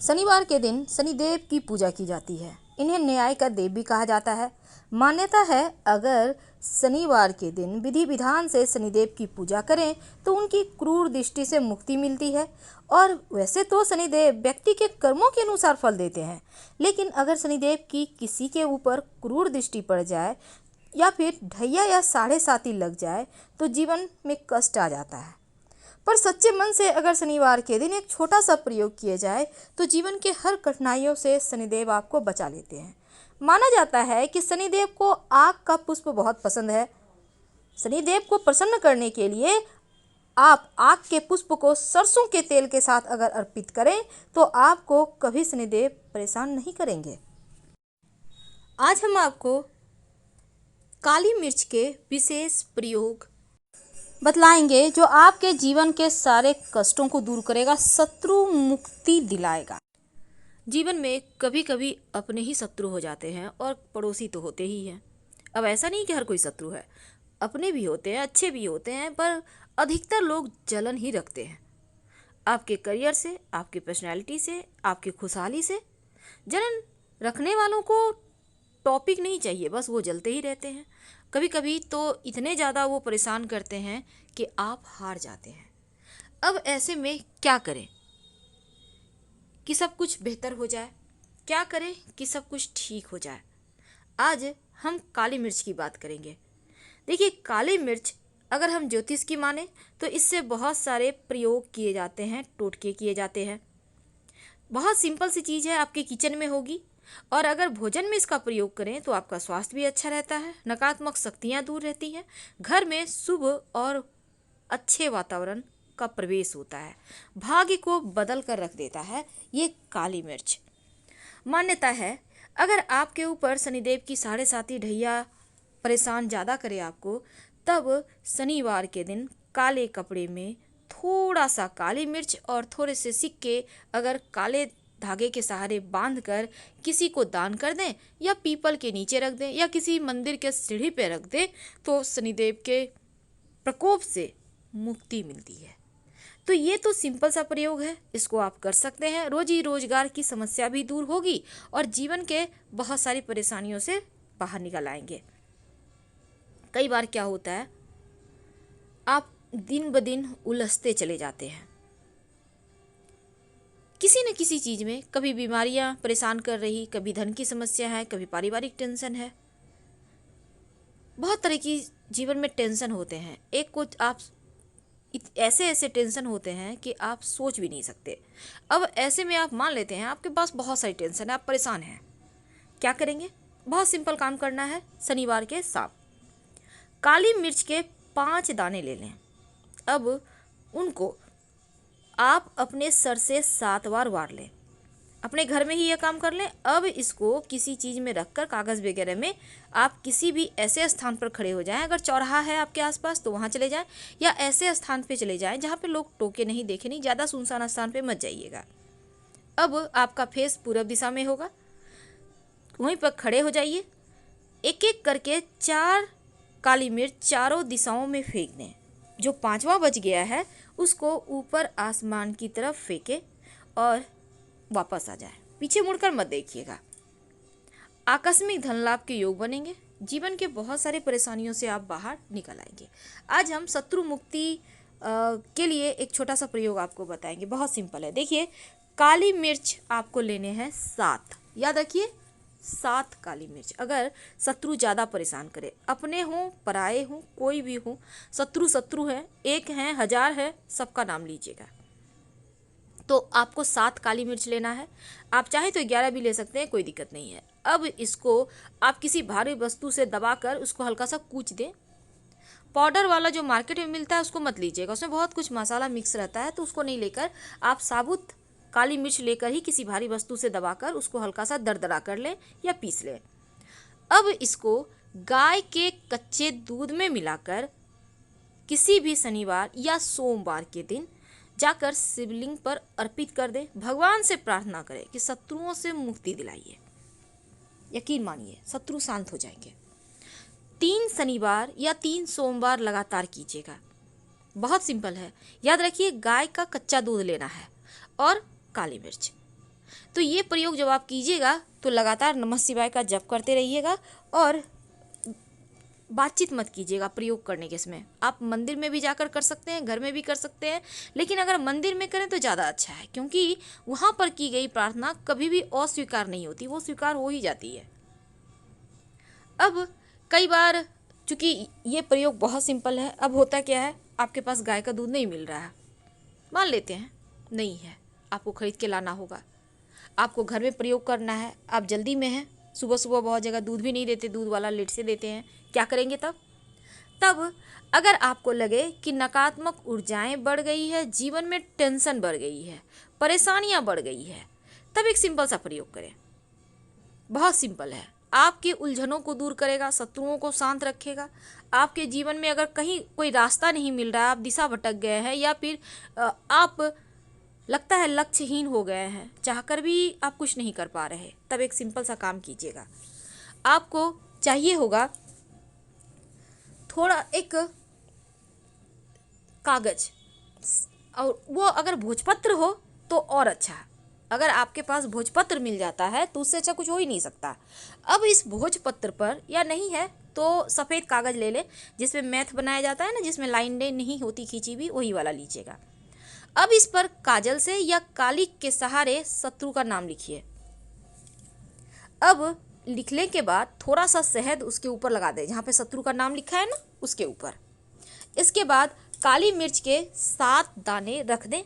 शनिवार के दिन शनिदेव की पूजा की जाती है। इन्हें न्याय का देव भी कहा जाता है। मान्यता है अगर शनिवार के दिन विधि विधान से शनिदेव की पूजा करें तो उनकी क्रूर दृष्टि से मुक्ति मिलती है। और वैसे तो शनिदेव व्यक्ति के कर्मों के अनुसार फल देते हैं, लेकिन अगर शनिदेव की किसी के ऊपर क्रूर दृष्टि पड़ जाए या फिर ढैया या साढ़े साती लग जाए तो जीवन में कष्ट आ जाता है। पर सच्चे मन से अगर शनिवार के दिन एक छोटा सा प्रयोग किया जाए तो जीवन के हर कठिनाइयों से शनिदेव आपको बचा लेते हैं। माना जाता है कि शनिदेव को आग का पुष्प बहुत पसंद है। शनिदेव को प्रसन्न करने के लिए आप आग के पुष्प को सरसों के तेल के साथ अगर अर्पित करें तो आपको कभी शनिदेव परेशान नहीं करेंगे। आज हम आपको काली मिर्च के विशेष प्रयोग बतलाएंगे जो आपके जीवन के सारे कष्टों को दूर करेगा, शत्रु मुक्ति दिलाएगा। जीवन में कभी कभी अपने ही शत्रु हो जाते हैं और पड़ोसी तो होते ही हैं। अब ऐसा नहीं कि हर कोई शत्रु है, अपने भी होते हैं, अच्छे भी होते हैं, पर अधिकतर लोग जलन ही रखते हैं। आपके करियर से, आपकी पर्सनैलिटी से, आपकी खुशहाली से जलन रखने वालों को टॉपिक नहीं चाहिए, बस वो जलते ही रहते हैं। कभी कभी तो इतने ज़्यादा वो परेशान करते हैं कि आप हार जाते हैं। अब ऐसे में क्या करें कि सब कुछ बेहतर हो जाए? क्या करें कि सब कुछ ठीक हो जाए? आज हम काली मिर्च की बात करेंगे। देखिए, काली मिर्च अगर हम ज्योतिष की माने तो इससे बहुत सारे प्रयोग किए जाते हैं, टोटके किए जाते हैं। बहुत सिंपल सी चीज़ है, आपके किचन में होगी, और अगर भोजन में इसका प्रयोग करें तो आपका स्वास्थ्य भी अच्छा रहता है, नकारात्मक शक्तियाँ दूर रहती हैं, घर में शुभ और अच्छे वातावरण का प्रवेश होता है, भाग्य को बदल कर रख देता है ये काली मिर्च। मान्यता है अगर आपके ऊपर शनिदेव की साढ़े साती ढैया परेशान ज़्यादा करे आपको, तब शनिवार के दिन काले कपड़े में थोड़ा सा काली मिर्च और थोड़े से सिक्के अगर काले धागे के सहारे बांधकर किसी को दान कर दें या पीपल के नीचे रख दें या किसी मंदिर के सीढ़ी पे रख दें तो शनिदेव के प्रकोप से मुक्ति मिलती है। तो ये तो सिंपल सा प्रयोग है, इसको आप कर सकते हैं। रोजी रोजगार की समस्या भी दूर होगी और जीवन के बहुत सारी परेशानियों से बाहर निकल आएंगे। कई बार क्या होता है, आप दिन ब दिन उलझते चले जाते हैं किसी न किसी चीज़ में। कभी बीमारियां परेशान कर रही, कभी धन की समस्या है, कभी पारिवारिक टेंशन है, बहुत तरह की जीवन में टेंशन होते हैं। एक कुछ आप ऐसे ऐसे टेंशन होते हैं कि आप सोच भी नहीं सकते। अब ऐसे में आप मान लेते हैं आपके पास बहुत सारी टेंशन है, आप परेशान हैं, क्या करेंगे? बहुत सिंपल काम करना है। शनिवार के शाम काली मिर्च के 5 दाने ले लें। अब उनको आप अपने सर से 7 बार वार लें। अपने घर में ही यह काम कर लें। अब इसको किसी चीज़ में रखकर, कागज़ वगैरह में, आप किसी भी ऐसे स्थान पर खड़े हो जाएं। अगर चौराहा है आपके आसपास तो वहाँ चले जाएं, या ऐसे स्थान पे चले जाएं जहाँ पे लोग टोके नहीं, देखे नहीं, ज़्यादा सुनसान स्थान पे मत जाइएगा। अब आपका फेस पूरब दिशा में होगा, वहीं पर खड़े हो जाइए। एक एक करके 4 काली मिर्च चारों दिशाओं में फेंक दें। जो 5वां बच गया है उसको ऊपर आसमान की तरफ फेंके और वापस आ जाए, पीछे मुड़कर मत देखिएगा। आकस्मिक धन लाभ के योग बनेंगे, जीवन के बहुत सारे परेशानियों से आप बाहर निकल आएंगे। आज हम शत्रु मुक्ति के लिए एक छोटा सा प्रयोग आपको बताएंगे, बहुत सिंपल है। देखिए, काली मिर्च आपको लेने हैं 7, याद रखिए 7 काली मिर्च। अगर शत्रु ज़्यादा परेशान करे, अपने हों पराए हों कोई भी हो, शत्रु शत्रु है, एक है, 1000 है, सबका नाम लीजिएगा। तो आपको 7 काली मिर्च लेना है। आप चाहे तो 11 भी ले सकते हैं, कोई दिक्कत नहीं है। अब इसको आप किसी भारी वस्तु से दबाकर उसको हल्का सा कूच दें। पाउडर वाला जो मार्केट में मिलता है उसको मत लीजिएगा, उसमें बहुत कुछ मसाला मिक्स रहता है, तो उसको नहीं लेकर आप साबुत काली मिर्च लेकर ही किसी भारी वस्तु से दबाकर उसको हल्का सा दरदरा कर लें या पीस लें। अब इसको गाय के कच्चे दूध में मिलाकर किसी भी शनिवार या सोमवार के दिन जाकर शिवलिंग पर अर्पित कर दें। भगवान से प्रार्थना करें कि शत्रुओं से मुक्ति दिलाइए। यकीन मानिए शत्रु शांत हो जाएंगे। 3 शनिवार या 3 सोमवार लगातार कीजिएगा। बहुत सिंपल है, याद रखिए गाय का कच्चा दूध लेना है और काली मिर्च। तो ये प्रयोग जब आप कीजिएगा तो लगातार नमः शिवाय का जप करते रहिएगा और बातचीत मत कीजिएगा प्रयोग करने के समय। आप मंदिर में भी जाकर कर सकते हैं, घर में भी कर सकते हैं, लेकिन अगर मंदिर में करें तो ज़्यादा अच्छा है, क्योंकि वहाँ पर की गई प्रार्थना कभी भी अस्वीकार नहीं होती, वो स्वीकार हो ही जाती है। अब कई बार चूँकि ये प्रयोग बहुत सिंपल है, अब होता क्या है, आपके पास गाय का दूध नहीं मिल रहा है, मान लेते हैं नहीं है, आपको खरीद के लाना होगा, आपको घर में प्रयोग करना है, आप जल्दी में हैं, सुबह सुबह बहुत जगह दूध भी नहीं देते, दूध वाला लेट से देते हैं, क्या करेंगे तब अगर आपको लगे कि नकारात्मक ऊर्जाएं बढ़ गई है, जीवन में टेंशन बढ़ गई है, परेशानियां बढ़ गई है, तब एक सिंपल सा प्रयोग करें। बहुत सिंपल है, आपके उलझनों को दूर करेगा, शत्रुओं को शांत रखेगा। आपके जीवन में अगर कहीं कोई रास्ता नहीं मिल रहा है, आप दिशा भटक गए हैं, या फिर आप लगता है लक्ष्यहीन हो गए हैं, चाहकर भी आप कुछ नहीं कर पा रहे, तब एक सिंपल सा काम कीजिएगा। आपको चाहिए होगा थोड़ा एक कागज, और वो अगर भोजपत्र हो तो और अच्छा। अगर आपके पास भोजपत्र मिल जाता है तो उससे अच्छा कुछ हो ही नहीं सकता। अब इस भोजपत्र पर, या नहीं है तो सफ़ेद कागज ले ले जिसमें मैथ बनाया जाता है ना, जिसमें लाइनें नहीं होती खींची भी, वही वाला लीजिएगा। अब इस पर काजल से या काली के सहारे शत्रु का नाम लिखिए। अब लिखने के बाद थोड़ा सा शहद उसके ऊपर लगा दें, जहाँ पे शत्रु का नाम लिखा है ना उसके ऊपर। इसके बाद काली मिर्च के 7 दाने रख दें।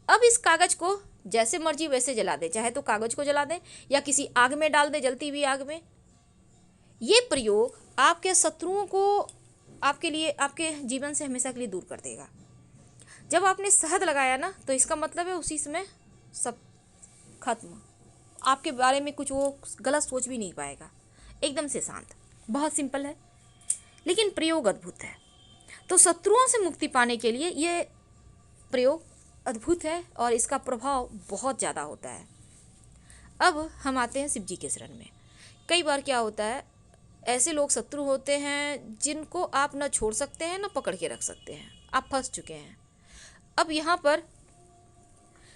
अब इस कागज को जैसे मर्जी वैसे जला दें, चाहे तो कागज को जला दें या किसी आग में डाल दें, जलती हुई आग में। ये प्रयोग आपके शत्रुओं को आपके लिए, आपके जीवन से हमेशा के लिए दूर कर देगा। जब आपने शहद लगाया ना, तो इसका मतलब है उसी समय सब खत्म, आपके बारे में कुछ वो गलत सोच भी नहीं पाएगा, एकदम से शांत। बहुत सिंपल है लेकिन प्रयोग अद्भुत है। तो शत्रुओं से मुक्ति पाने के लिए ये प्रयोग अद्भुत है और इसका प्रभाव बहुत ज़्यादा होता है। अब हम आते हैं शिव जी के शरण में। कई बार क्या होता है, ऐसे लोग शत्रु होते हैं जिनको आप न छोड़ सकते हैं न पकड़ के रख सकते हैं, आप फंस चुके हैं। अब यहाँ पर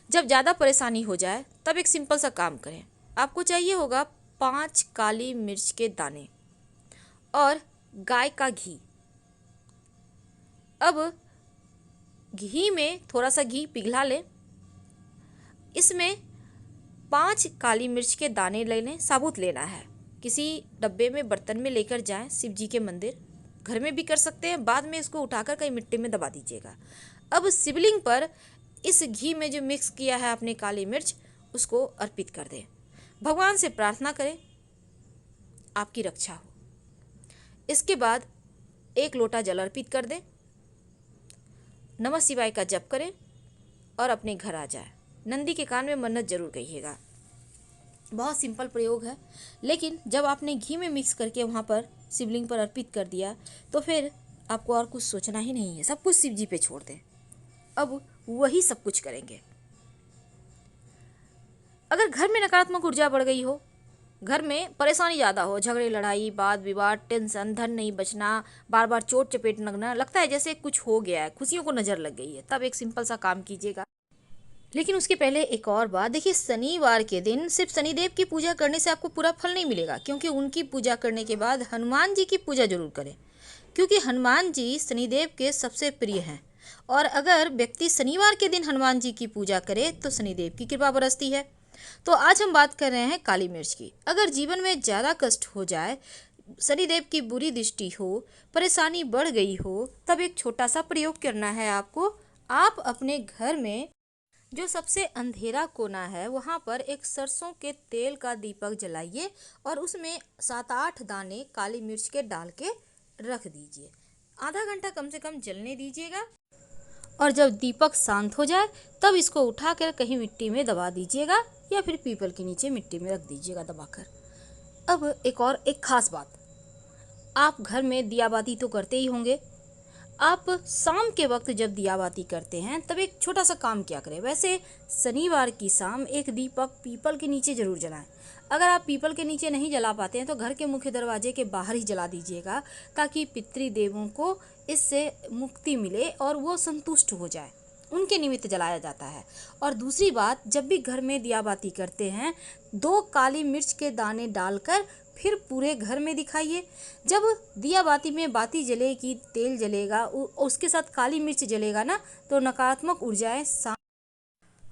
जब ज़्यादा परेशानी हो जाए तब एक सिंपल सा काम करें। आपको चाहिए होगा 5 काली मिर्च के दाने और गाय का घी। अब घी में थोड़ा सा घी पिघला लें, इसमें 5 काली मिर्च के दाने लेने, साबुत लेना है। किसी डब्बे में, बर्तन में लेकर जाएं शिव जी के मंदिर, घर में भी कर सकते हैं, बाद में इसको उठाकर कहीं मिट्टी में दबा दीजिएगा। अब शिवलिंग पर इस घी में जो मिक्स किया है आपने काली मिर्च, उसको अर्पित कर दें। भगवान से प्रार्थना करें आपकी रक्षा हो। इसके बाद 1 लोटा जल अर्पित कर दें, नमः शिवाय का जप करें और अपने घर आ जाए। नंदी के कान में मन्नत जरूर कहिएगा। बहुत सिंपल प्रयोग है, लेकिन जब आपने घी में मिक्स करके वहाँ पर शिवलिंग पर अर्पित कर दिया तो फिर आपको और कुछ सोचना ही नहीं है, सब कुछ शिव जी पे छोड़ दें। अब वही सब कुछ करेंगे। अगर घर में नकारात्मक ऊर्जा बढ़ गई हो, घर में परेशानी ज़्यादा हो, झगड़े, लड़ाई, वाद विवाद, टेंशन, धन नहीं बचना, बार बार चोट चपेट लगना, लगता है जैसे कुछ हो गया है, खुशियों को नज़र लग गई है, तब एक सिंपल सा काम कीजिएगा। लेकिन उसके पहले एक और बात देखिए, शनिवार के दिन सिर्फ शनिदेव की पूजा करने से आपको पूरा फल नहीं मिलेगा, क्योंकि उनकी पूजा करने के बाद हनुमान जी की पूजा जरूर करें, क्योंकि हनुमान जी शनिदेव के सबसे प्रिय हैं। और अगर व्यक्ति शनिवार के दिन हनुमान जी की पूजा करे तो शनिदेव की कृपा बरसती है। तो आज हम बात कर रहे हैं काली मिर्च की। अगर जीवन में ज़्यादा कष्ट हो जाए, शनिदेव की बुरी दृष्टि हो, परेशानी बढ़ गई हो, तब एक छोटा सा प्रयोग करना है आपको। आप अपने घर में जो सबसे अंधेरा कोना है वहाँ पर एक सरसों के तेल का दीपक जलाइए और उसमें 7-8 दाने काली मिर्च के डाल के रख दीजिए। आधा घंटा कम से कम जलने दीजिएगा और जब दीपक शांत हो जाए तब इसको उठाकर कहीं मिट्टी में दबा दीजिएगा या फिर पीपल के नीचे मिट्टी में रख दीजिएगा दबाकर। अब एक खास बात, आप घर में दियाबाती तो करते ही होंगे। आप शाम के वक्त जब दियाबाती करते हैं तब एक छोटा सा काम क्या करें, वैसे शनिवार की शाम एक दीपक पीपल के नीचे ज़रूर जलाएं। अगर आप पीपल के नीचे नहीं जला पाते हैं तो घर के मुख्य दरवाजे के बाहर ही जला दीजिएगा, ताकि पितृदेवों को इससे मुक्ति मिले और वो संतुष्ट हो जाए। उनके निमित्त जलाया जाता है। और दूसरी बात, जब भी घर में दिया बाती करते हैं 2 काली मिर्च के दाने डालकर फिर पूरे घर में दिखाइए। जब दिया बाती में बाती जलेगी, तेल जलेगा, उसके साथ काली मिर्च जलेगा ना, तो नकारात्मक ऊर्जाएं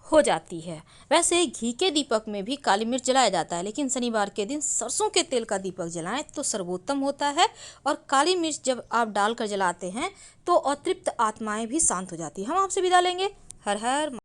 हो जाती है। वैसे घी के दीपक में भी काली मिर्च जलाया जाता है, लेकिन शनिवार के दिन सरसों के तेल का दीपक जलाएं तो सर्वोत्तम होता है। और काली मिर्च जब आप डालकर जलाते हैं तो अतृप्त आत्माएं भी शांत हो जाती हैं। हम आपसे विदा लेंगे। हर हर